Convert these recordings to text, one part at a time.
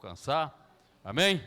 alcançar. Amém?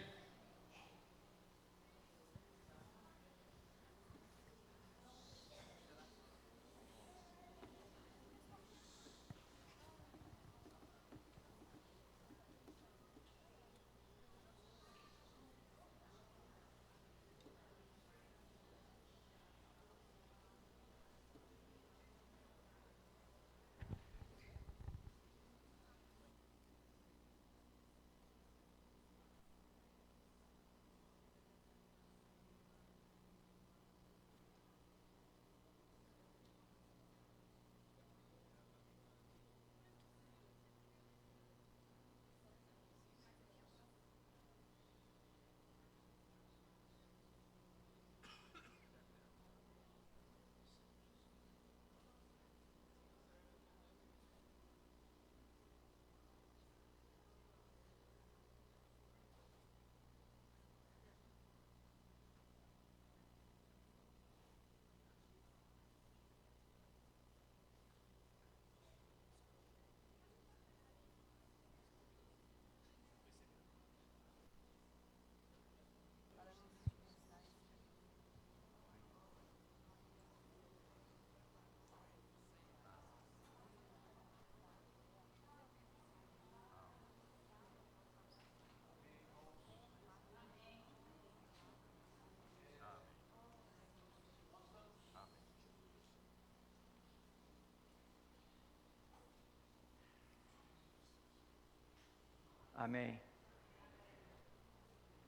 Amém.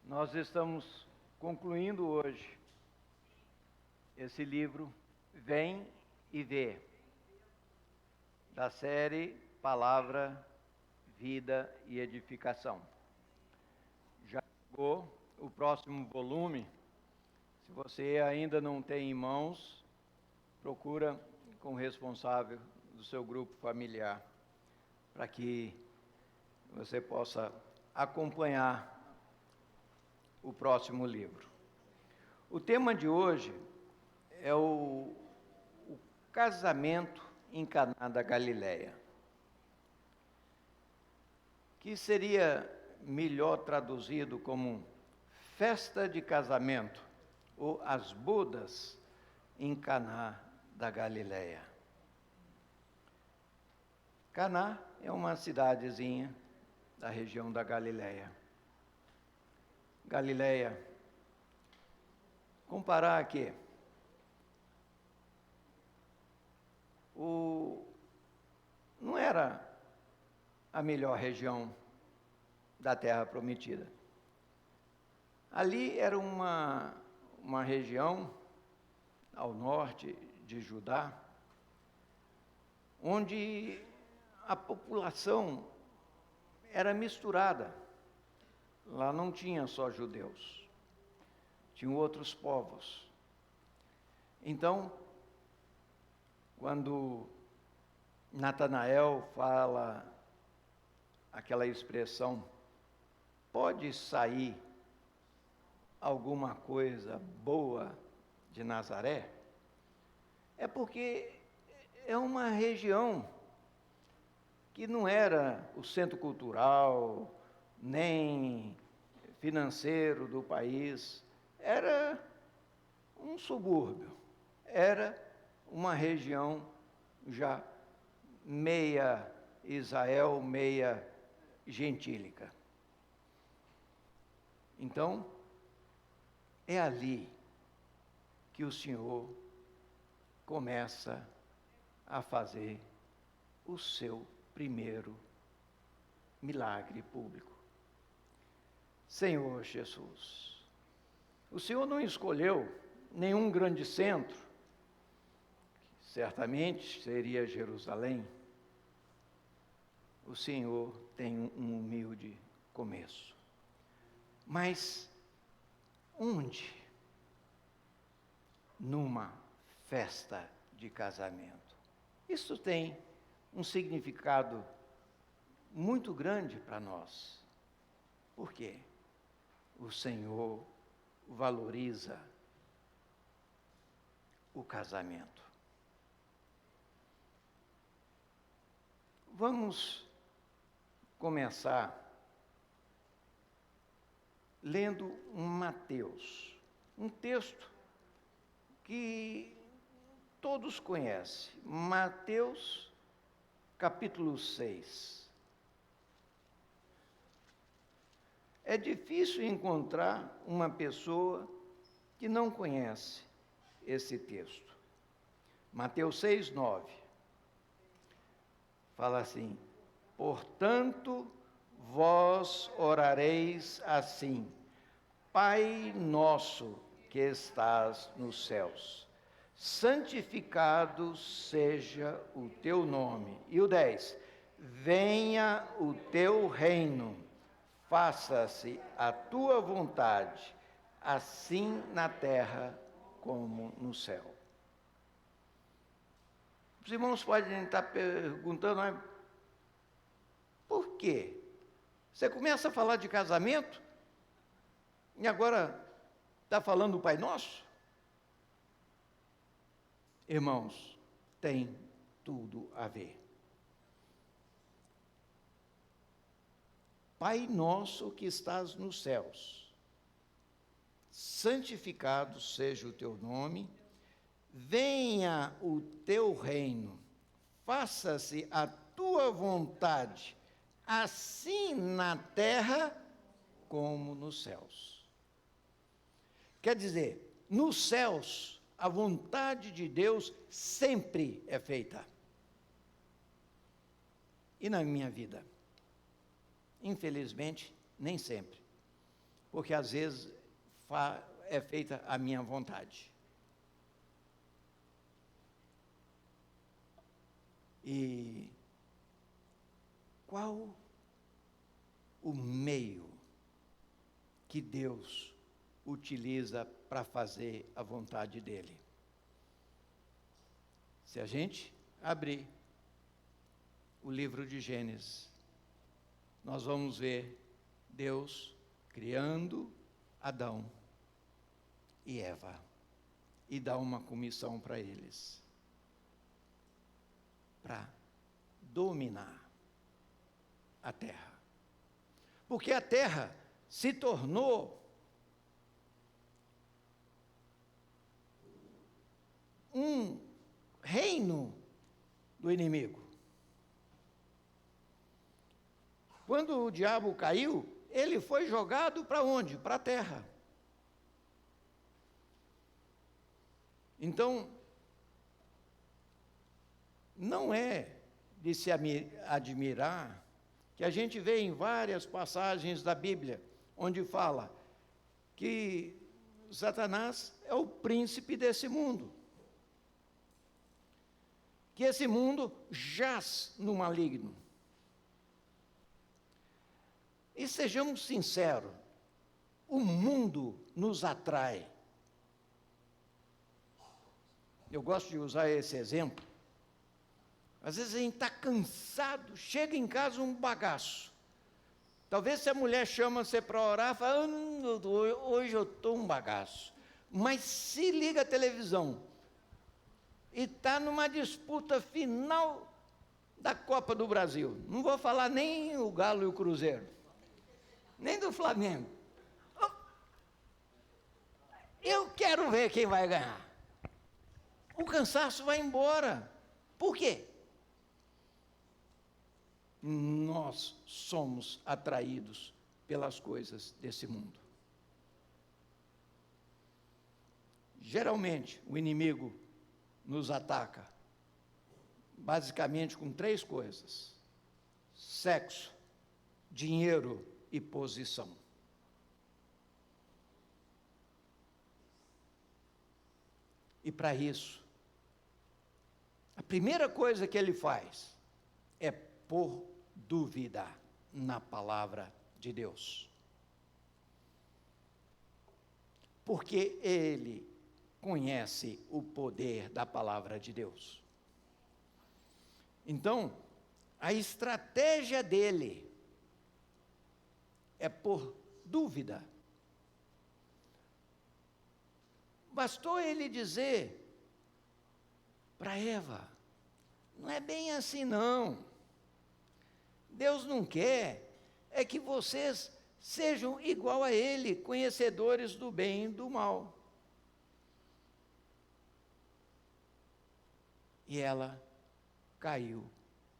Nós estamos concluindo hoje esse livro Vem e Vê, da série Palavra, Vida e Edificação. Já chegou o próximo volume. Se você ainda não tem em mãos, procura com o responsável do seu grupo familiar, para que você possa acompanhar o próximo livro. O tema de hoje é o casamento em Caná da Galileia, que seria melhor traduzido como festa de casamento ou as bodas em Caná da Galileia. Caná é uma cidadezinha da região da Galileia. Galileia, comparar aqui, não era a melhor região da Terra Prometida. Ali era uma região ao norte de Judá, onde a população era misturada. Lá não tinha só judeus, tinham outros povos. Então, quando Natanael fala aquela expressão, pode sair alguma coisa boa de Nazaré, é porque é uma região que não era o centro cultural, nem financeiro do país, era um subúrbio, era uma região já meia Israel, meia gentílica. Então, é ali que o Senhor começa a fazer o seu primeiro milagre público. Senhor Jesus, o Senhor não escolheu nenhum grande centro, certamente seria Jerusalém. O Senhor tem um humilde começo. Mas onde? Numa festa de casamento. Isso tem um significado muito grande para nós. Por quê? O Senhor valoriza o casamento. Vamos começar lendo Mateus, um texto que todos conhecem, Mateus, capítulo 6. É difícil encontrar uma pessoa que não conhece esse texto. Mateus 6, 9. Fala assim: portanto, vós orareis assim: Pai nosso que estás nos céus, santificado seja o teu nome. E o 10, venha o teu reino, faça-se a tua vontade, assim na terra como no céu. Os irmãos podem estar perguntando, mas por quê? Você começa a falar de casamento e agora está falando do Pai Nosso? Irmãos, tem tudo a ver. Pai nosso que estás nos céus, santificado seja o teu nome, venha o teu reino, faça-se a tua vontade, assim na terra como nos céus. Quer dizer, nos céus, a vontade de Deus sempre é feita. E na minha vida? Infelizmente, nem sempre. Porque às vezes é feita a minha vontade. E qual o meio que Deus utiliza para fazer a vontade dele? Se a gente abrir o livro de Gênesis, nós vamos ver Deus criando Adão e Eva e dá uma comissão para eles, para dominar a terra. Porque a terra se tornou um reino do inimigo. Quando o diabo caiu, ele foi jogado para onde? Para a terra. Então, não é de se admirar que a gente vê em várias passagens da Bíblia, onde fala que Satanás é o príncipe desse mundo. Que esse mundo jaz no maligno. E sejamos sinceros, o mundo nos atrai. Eu gosto de usar esse exemplo. Às vezes a gente está cansado, chega em casa um bagaço. Talvez se a mulher chama você para orar, fala, hoje eu estou um bagaço. Mas se liga a televisão e está numa disputa final da Copa do Brasil. Não vou falar nem o Galo e o Cruzeiro, nem do Flamengo. Eu quero ver quem vai ganhar. O cansaço vai embora. Por quê? Nós somos atraídos pelas coisas desse mundo. Geralmente, o inimigo nos ataca basicamente com 3 coisas: sexo, dinheiro e posição. E para isso, a primeira coisa que ele faz é pôr dúvida na palavra de Deus. Porque ele conhece o poder da palavra de Deus. Então, a estratégia dele é pôr dúvida. Bastou ele dizer para Eva, não é bem assim não. Deus não quer é que vocês sejam igual a ele, conhecedores do bem e do mal. E ela caiu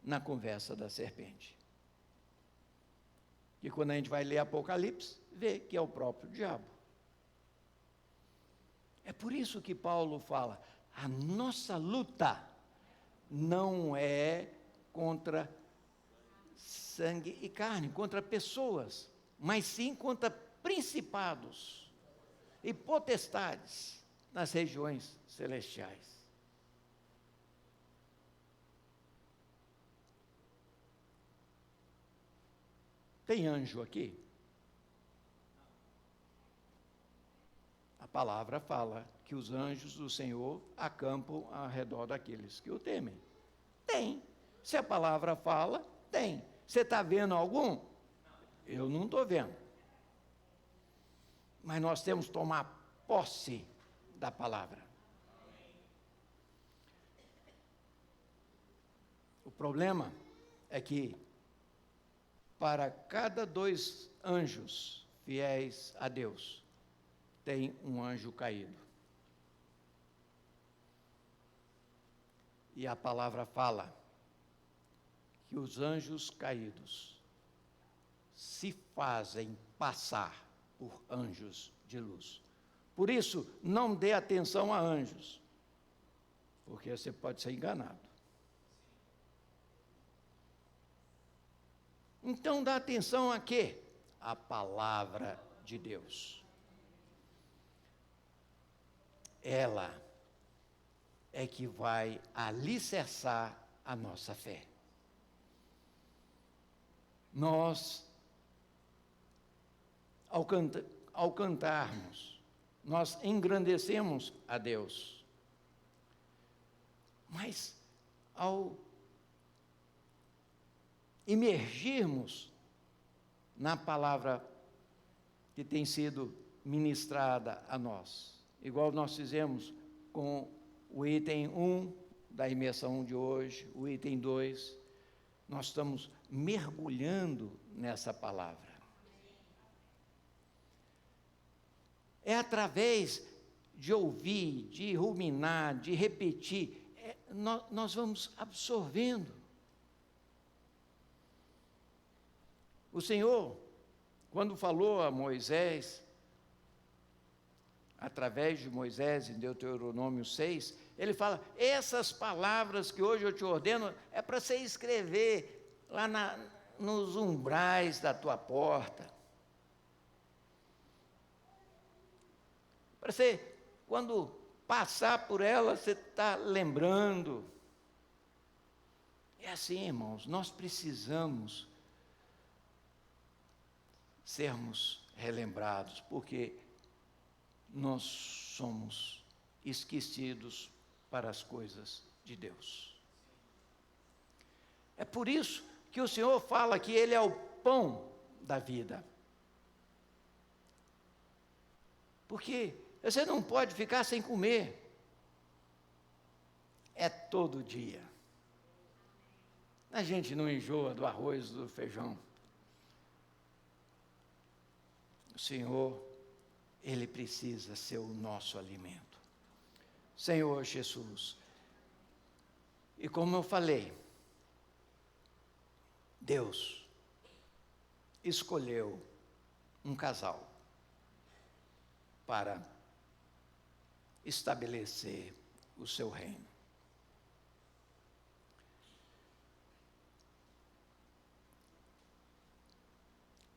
na conversa da serpente. E quando a gente vai ler Apocalipse, vê que é o próprio diabo. É por isso que Paulo fala, a nossa luta não é contra sangue e carne, contra pessoas, mas sim contra principados e potestades nas regiões celestiais. Tem anjo aqui? A palavra fala que os anjos do Senhor acampam ao redor daqueles que o temem. Tem. Se a palavra fala, tem. Você está vendo algum? Eu não estou vendo. Mas nós temos que tomar posse da palavra. O problema é que para cada 2 anjos fiéis a Deus, tem um anjo caído. E a palavra fala que os anjos caídos se fazem passar por anjos de luz. Por isso, não dê atenção a anjos, porque você pode ser enganado. Então, dá atenção a quê? A palavra de Deus. Ela é que vai alicerçar a nossa fé. Nós, ao cantarmos, nós engrandecemos a Deus. Mas, ao imergirmos na palavra que tem sido ministrada a nós, igual nós fizemos com o item 1 da imersão de hoje, o item 2, nós estamos mergulhando nessa palavra. É através de ouvir, de ruminar, de repetir, nós vamos absorvendo. O Senhor, quando falou a Moisés, através de Moisés, em Deuteronômio 6, ele fala, essas palavras que hoje eu te ordeno, é para você escrever lá nos umbrais da tua porta. Para você, quando passar por ela, você está lembrando. É assim, irmãos, nós precisamos sermos relembrados, porque nós somos esquecidos para as coisas de Deus. É por isso que o Senhor fala que Ele é o pão da vida. Porque você não pode ficar sem comer. É todo dia. A gente não enjoa do arroz, do feijão. O Senhor, Ele precisa ser o nosso alimento. Senhor Jesus, e como eu falei, Deus escolheu um casal para estabelecer o seu reino.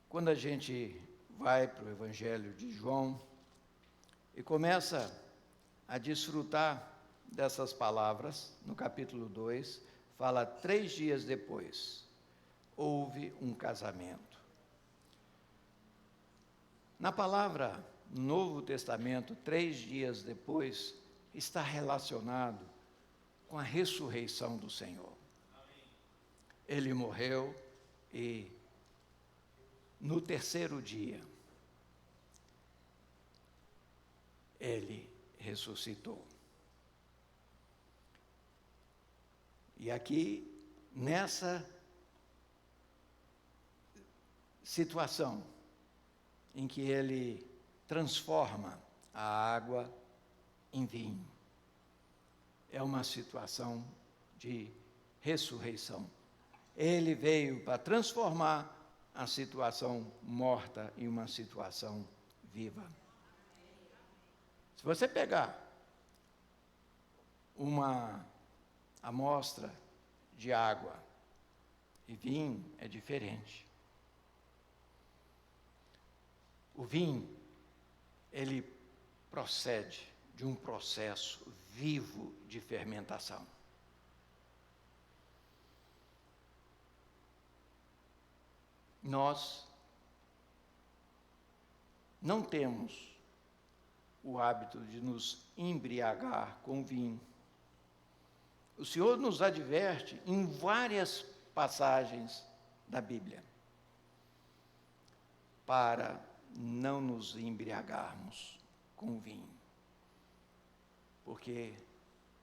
Quando a gente vai para o Evangelho de João e começa a desfrutar dessas palavras, no capítulo 2, fala 3 dias depois, houve um casamento. Na palavra Novo Testamento, 3 dias depois, está relacionado com a ressurreição do Senhor. Ele morreu e no 3º dia, Ele ressuscitou. E aqui, nessa situação, em que ele transforma a água em vinho. É uma situação de ressurreição. Ele veio para transformar a situação morta em uma situação viva. Se você pegar uma amostra de água e vinho, é diferente. O vinho, ele procede de um processo vivo de fermentação. Nós não temos o hábito de nos embriagar com vinho. O Senhor nos adverte em várias passagens da Bíblia para não nos embriagarmos com vinho. Porque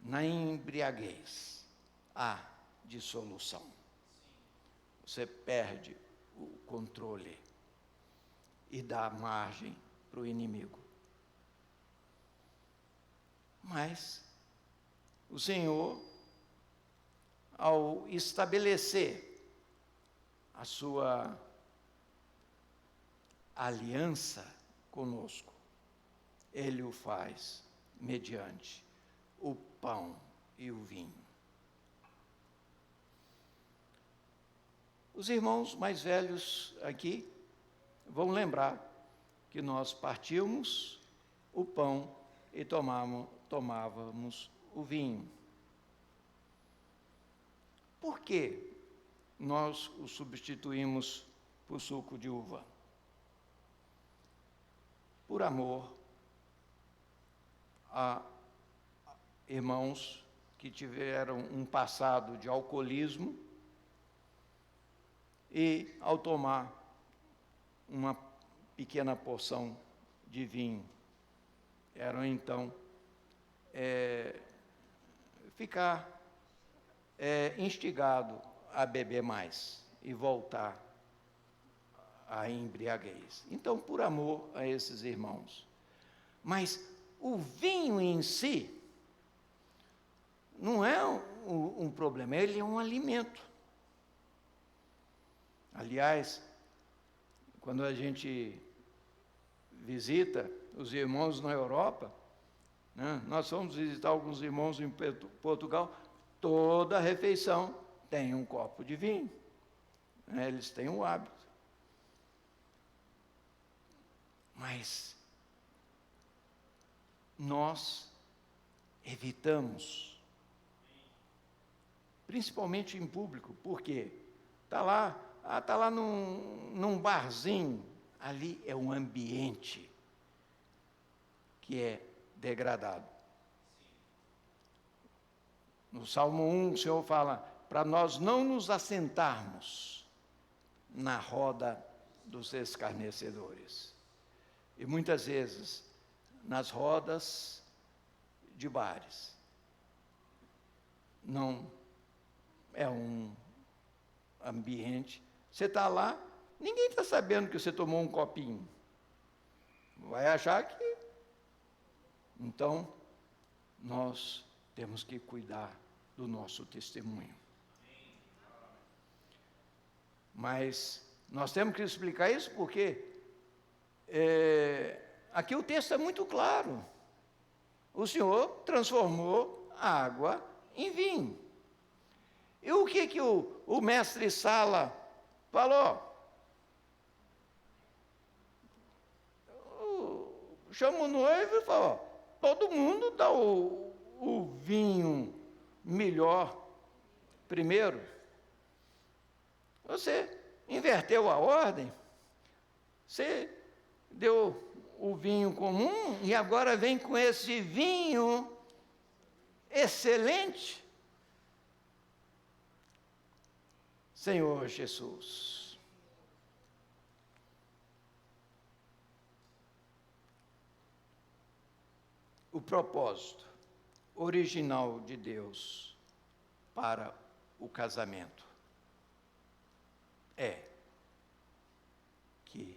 na embriaguez há dissolução. Você perde o controle e dá margem para o inimigo. Mas o Senhor, ao estabelecer a sua aliança conosco, Ele o faz mediante o pão e o vinho. Os irmãos mais velhos aqui vão lembrar que nós partíamos o pão e tomávamos o vinho. Por que nós o substituímos por suco de uva? Por amor a irmãos que tiveram um passado de alcoolismo e, ao tomar uma pequena porção de vinho, eram então ficar instigado a beber mais e voltar à embriaguez. Então, por amor a esses irmãos. Mas o vinho em si não é um problema, ele é um alimento. Aliás, quando a gente visita os irmãos na Europa, né, nós fomos visitar alguns irmãos em Portugal, toda refeição tem um copo de vinho. Né, eles têm o hábito. Mas nós evitamos, principalmente em público, porque está lá num barzinho, ali é um ambiente que é degradado. No Salmo 1, o Senhor fala, para nós não nos assentarmos na roda dos escarnecedores. E muitas vezes, nas rodas de bares, não é um ambiente. Você está lá, ninguém está sabendo que você tomou um copinho. Vai achar que... Então, nós temos que cuidar do nosso testemunho. Mas nós temos que explicar isso porque aqui o texto é muito claro. O Senhor transformou a água em vinho. E o que o mestre Sala falou? Chama o noivo e fala, todo mundo dá o vinho melhor primeiro. Você inverteu a ordem, você deu o vinho comum e agora vem com esse vinho excelente. Senhor Jesus, o propósito original de Deus para o casamento é que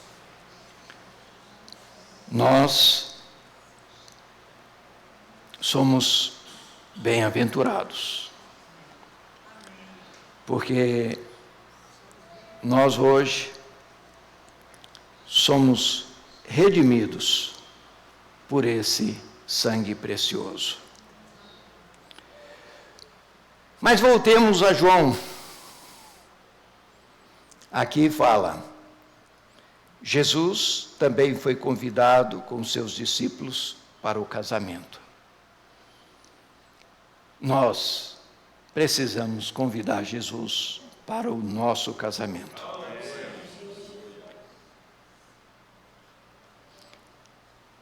nós somos bem-aventurados, porque nós hoje somos redimidos por esse sangue precioso. Mas voltemos a João. Aqui fala, Jesus também foi convidado com seus discípulos para o casamento. Nós precisamos convidar Jesus para o nosso casamento.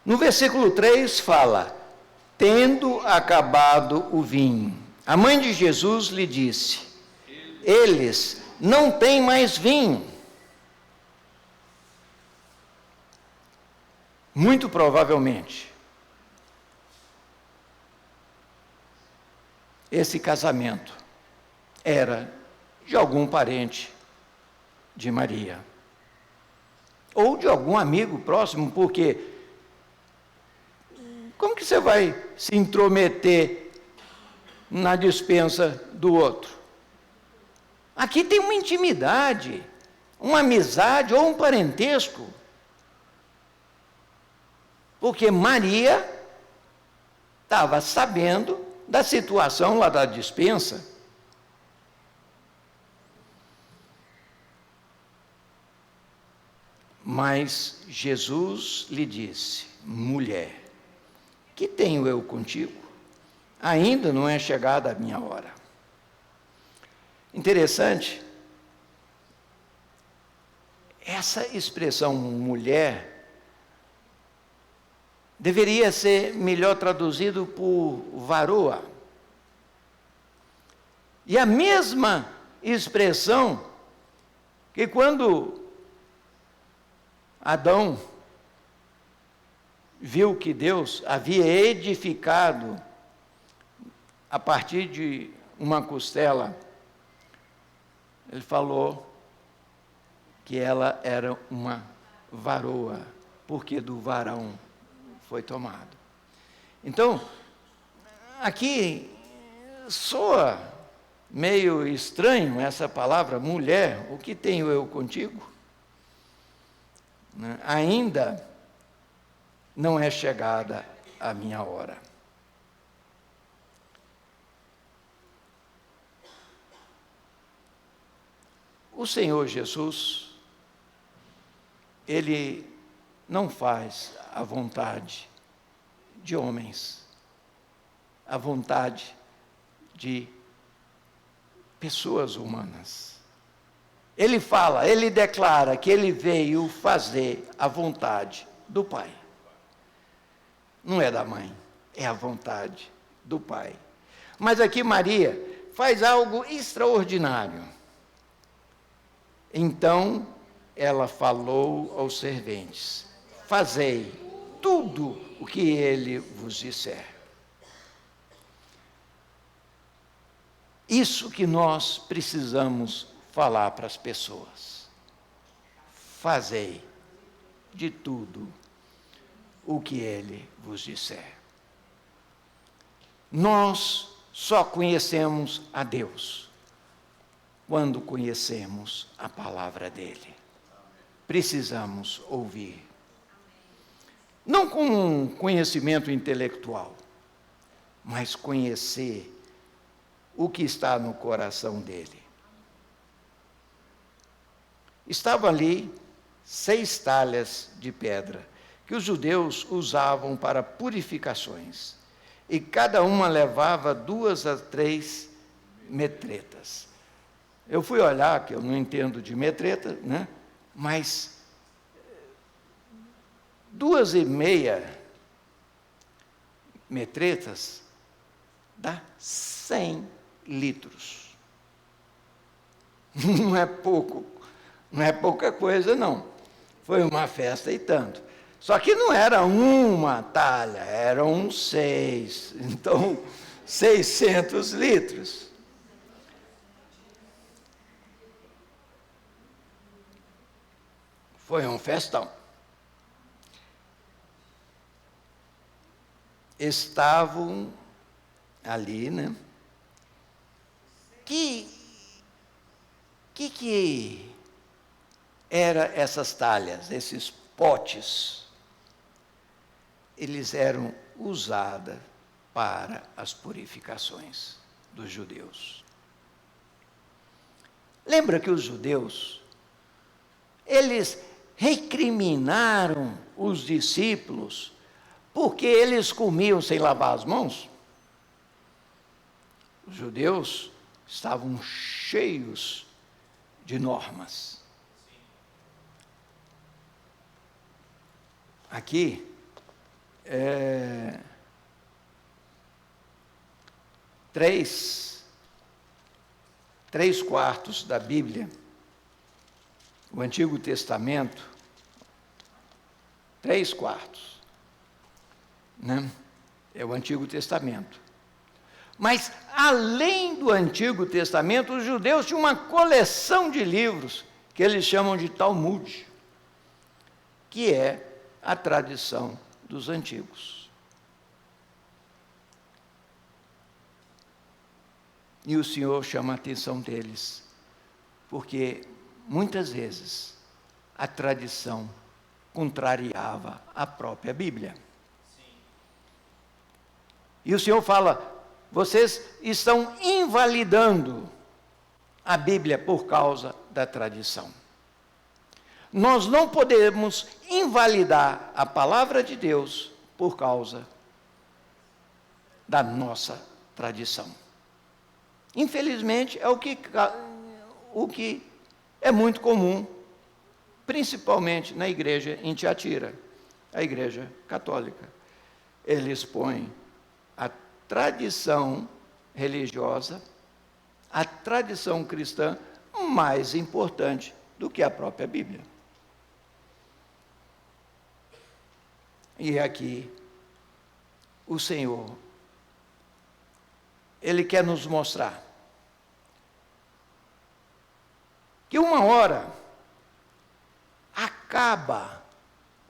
No versículo 3 fala, tendo acabado o vinho, a mãe de Jesus lhe disse, eles não têm mais vinho. Muito provavelmente, esse casamento era de algum parente de Maria, ou de algum amigo próximo, porque como que você vai se intrometer na despensa do outro? Aqui tem uma intimidade, uma amizade ou um parentesco. Porque Maria estava sabendo da situação lá da despensa. Mas Jesus lhe disse, mulher, que tenho eu contigo? Ainda não é chegada a minha hora. Interessante, essa expressão mulher deveria ser melhor traduzido por varoa. E a mesma expressão que quando Adão viu que Deus havia edificado a partir de uma costela, ele falou que ela era uma varoa, porque do varão foi tomado. Então, aqui soa meio estranho essa palavra mulher, o que tenho eu contigo? Ainda não é chegada a minha hora. O Senhor Jesus, Ele não faz a vontade de homens, a vontade de pessoas humanas. Ele fala, ele declara que ele veio fazer a vontade do Pai. Não é da mãe, é a vontade do Pai. Mas aqui Maria faz algo extraordinário. Então ela falou aos serventes, fazei tudo o que ele vos disser. Isso que nós precisamos falar para as pessoas. Fazei de tudo o que ele vos disser. Nós só conhecemos a Deus quando conhecemos a palavra dele. Precisamos ouvir. Não com um conhecimento intelectual, mas conhecer o que está no coração dele. Estavam ali 6 talhas de pedra, que os judeus usavam para purificações, e cada uma levava 2 a 3 metretas. Eu fui olhar, que eu não entendo de metreta, né? Mas 2,5 metretas dá 100 litros. Não é pouco, não é pouca coisa, não. Foi uma festa e tanto. Só que não era uma talha, eram 6. Então, 600 litros. Foi um festão. estavam ali, né? Que era essas talhas, esses potes? Eles eram usados para as purificações dos judeus. Lembra que os judeus, eles recriminaram os discípulos porque eles comiam sem lavar as mãos? Os judeus estavam cheios de normas. Aqui, 3/4 da Bíblia, o Antigo Testamento, 3/4, né? É o Antigo Testamento. Mas, além do Antigo Testamento, os judeus tinham uma coleção de livros que eles chamam de Talmud, que é a tradição dos antigos. E o Senhor chama a atenção deles, porque muitas vezes a tradição contrariava a própria Bíblia. E o Senhor fala: vocês estão invalidando a Bíblia por causa da tradição. Nós não podemos invalidar a palavra de Deus por causa da nossa tradição. Infelizmente, é o que é muito comum, principalmente na igreja em Tiatira, a igreja católica. Eles põem a tradição religiosa, a tradição cristã, mais importante do que a própria Bíblia. E aqui, o Senhor, Ele quer nos mostrar que uma hora acaba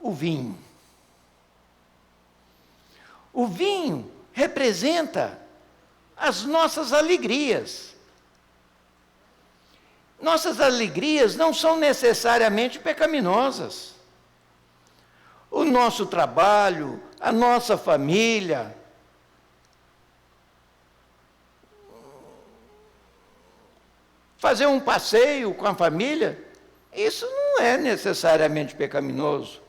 o vinho. O vinho representa as nossas alegrias. Nossas alegrias não são necessariamente pecaminosas. O nosso trabalho, a nossa família, fazer um passeio com a família, isso não é necessariamente pecaminoso.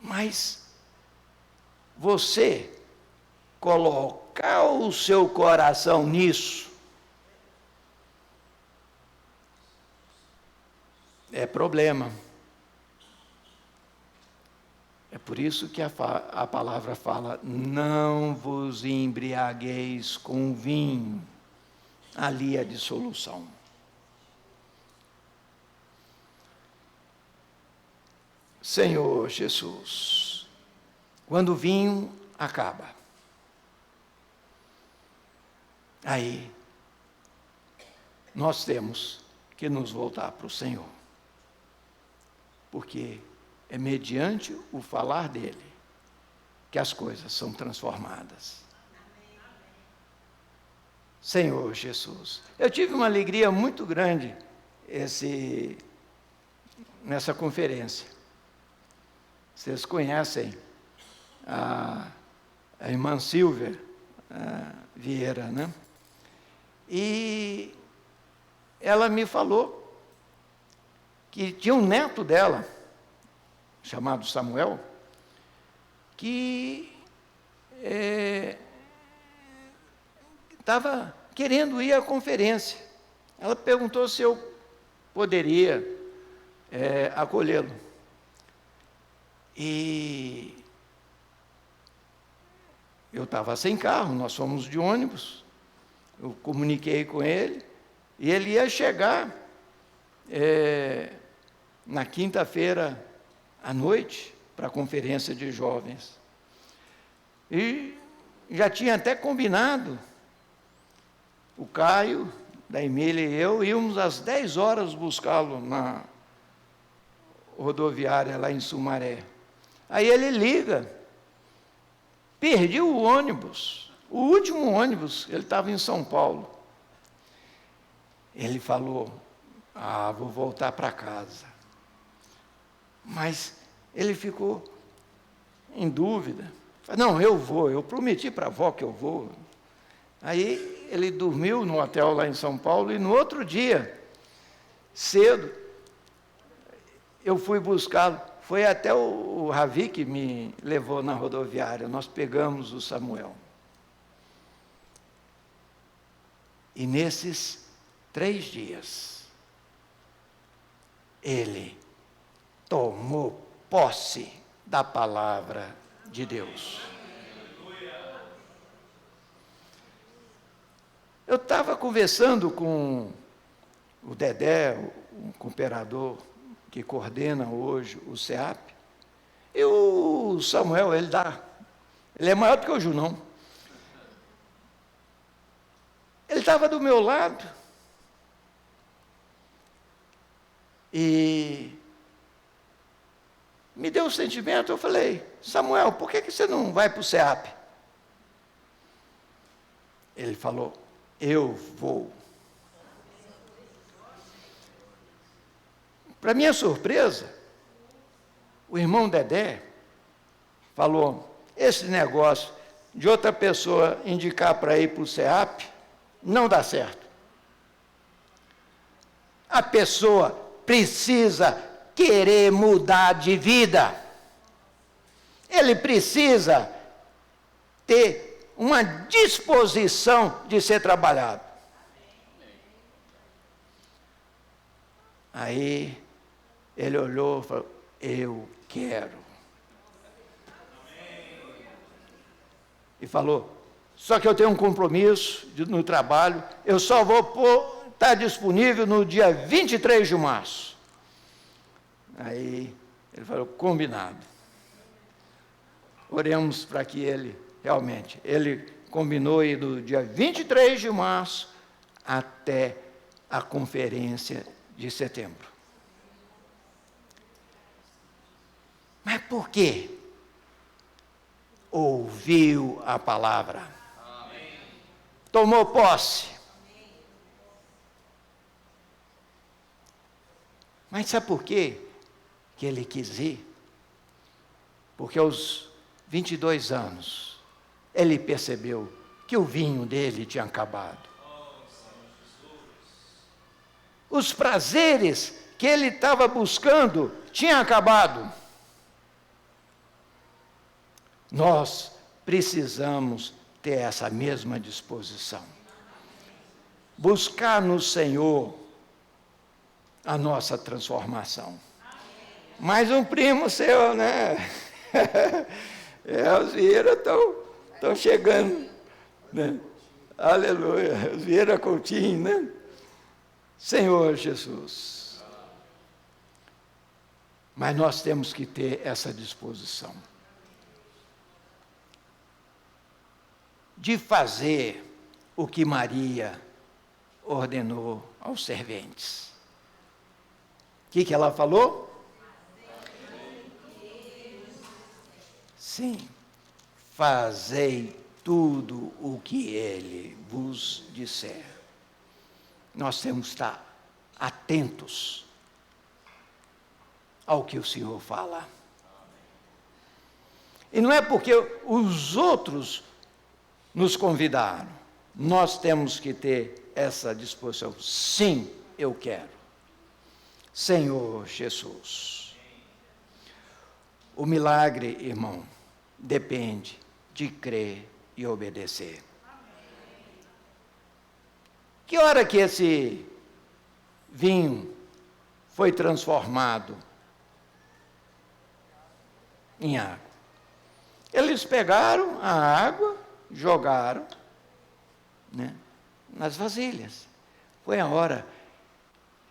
Mas você colocar o seu coração nisso é problema. É por isso que a palavra fala: não vos embriagueis com vinho, ali é a dissolução. Senhor Jesus, quando o vinho acaba, aí nós temos que nos voltar para o Senhor, porque é mediante o falar dele que as coisas são transformadas. Senhor Jesus, eu tive uma alegria muito grande nessa conferência. Vocês conhecem a irmã Silvia Vieira, né? E ela me falou que tinha um neto dela, chamado Samuel, que estava querendo ir à conferência. Ela perguntou se eu poderia acolhê-lo. E eu estava sem carro, nós fomos de ônibus, eu comuniquei com ele, e ele ia chegar na quinta-feira à noite para a conferência de jovens. E já tinha até combinado, o Caio, da Emília e eu, íamos às 10 horas buscá-lo na rodoviária lá em Sumaré. Aí ele liga, perdi o ônibus, o último ônibus, ele estava em São Paulo. Ele falou, vou voltar para casa. Mas ele ficou em dúvida. Falei, não, eu vou, eu prometi para a avó que eu vou. Aí ele dormiu no hotel lá em São Paulo e no outro dia, cedo, eu fui buscá-lo. Foi até o Ravi que me levou na rodoviária. Nós pegamos o Samuel. E nesses 3 dias, ele tomou posse da palavra de Deus. Eu estava conversando com o Dedé, o cooperador que coordena hoje o SEAP, e o Samuel, ele é maior do que o Junão. Ele estava do meu lado, e me deu um sentimento, eu falei, Samuel, por que você não vai para o SEAP? Ele falou, eu vou. Para minha surpresa, o irmão Dedé falou, esse negócio de outra pessoa indicar para ir para o SEAP, não dá certo. A pessoa precisa querer mudar de vida. Ele precisa ter uma disposição de ser trabalhado. Aí ele olhou e falou, eu quero. E falou, só que eu tenho um compromisso no trabalho, eu só vou estar disponível no dia 23 de março. Aí ele falou, combinado. Oremos para que ele combinou ir do dia 23 de março até a conferência de setembro. Mas por quê? Ouviu a palavra. Amém. Tomou posse. Amém. Mas sabe por quê que ele quis ir? Porque aos 22 anos, ele percebeu que o vinho dele tinha acabado. Os prazeres que ele estava buscando tinham acabado. Nós precisamos ter essa mesma disposição. Buscar no Senhor a nossa transformação. Mais um primo seu, né? Os Vieira estão chegando. Né? Aleluia. Os Vieira Coutinho, né? Senhor Jesus. Mas nós temos que ter essa disposição de fazer o que Maria ordenou aos serventes. O que ela falou? Sim, fazei tudo o que ele vos disser. Nós temos que estar atentos ao que o Senhor fala. E não é porque os outros nos convidaram. Nós temos que ter essa disposição. Sim, eu quero. Senhor Jesus. O milagre, irmão, depende de crer e obedecer. Que hora que esse vinho foi transformado em água? Eles pegaram a água, jogaram, né, nas vasilhas. Foi a hora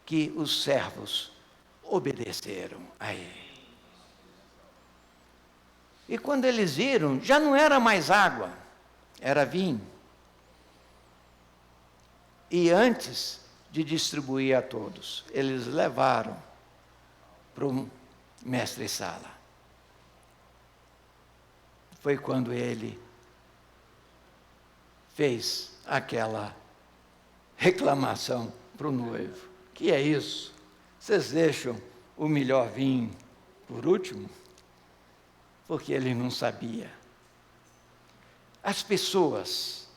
que os servos obedeceram a ele. E quando eles viram, já não era mais água, era vinho. E antes de distribuir a todos, eles levaram para o mestre-sala. foi quando ele fez aquela reclamação para o noivo. Que é isso? Vocês deixam o melhor vinho por último? Porque ele não sabia. As pessoas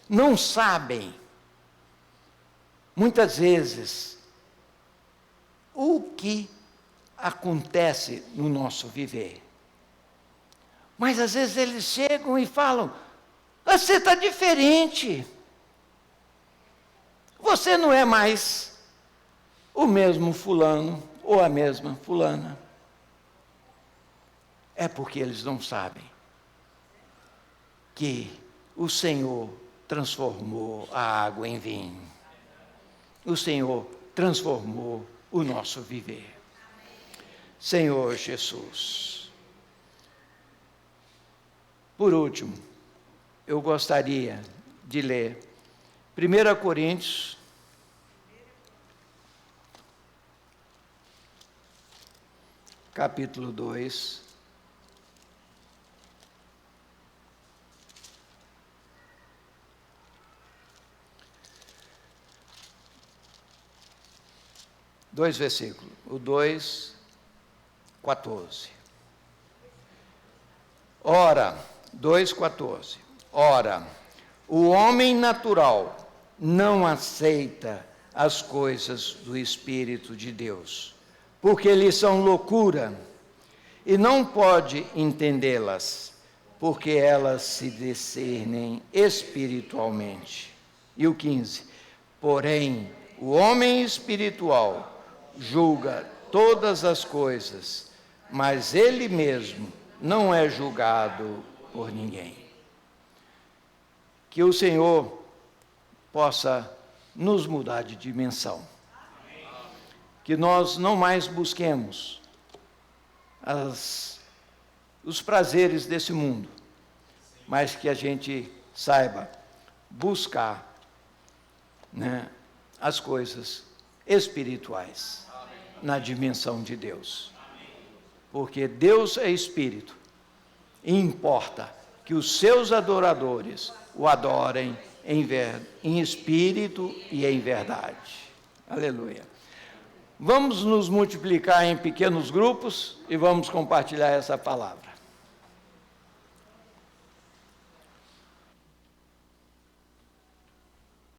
não sabem, muitas vezes, o que acontece no nosso viver. Mas às vezes eles chegam e falam: você está diferente. Você não é mais o mesmo fulano ou a mesma fulana. É porque eles não sabem que o Senhor transformou a água em vinho. O Senhor transformou o nosso viver. Senhor Jesus. Por último, eu gostaria de ler 1 Coríntios, capítulo 2, dois versículos, o 2, 14. Ora, 2,14. Ora, o homem natural não aceita as coisas do Espírito de Deus, porque lhes são loucura, e não pode entendê-las, porque elas se discernem espiritualmente. E o 15. Porém, o homem espiritual julga todas as coisas, mas ele mesmo não é julgado por ninguém. Que o Senhor possa nos mudar de dimensão. Que nós não mais busquemos os prazeres desse mundo, mas que a gente saiba buscar, as coisas espirituais na dimensão de Deus. Porque Deus é Espírito e importa que os seus adoradores o adorem em espírito e em verdade. Aleluia. Vamos nos multiplicar em pequenos grupos e vamos compartilhar essa palavra.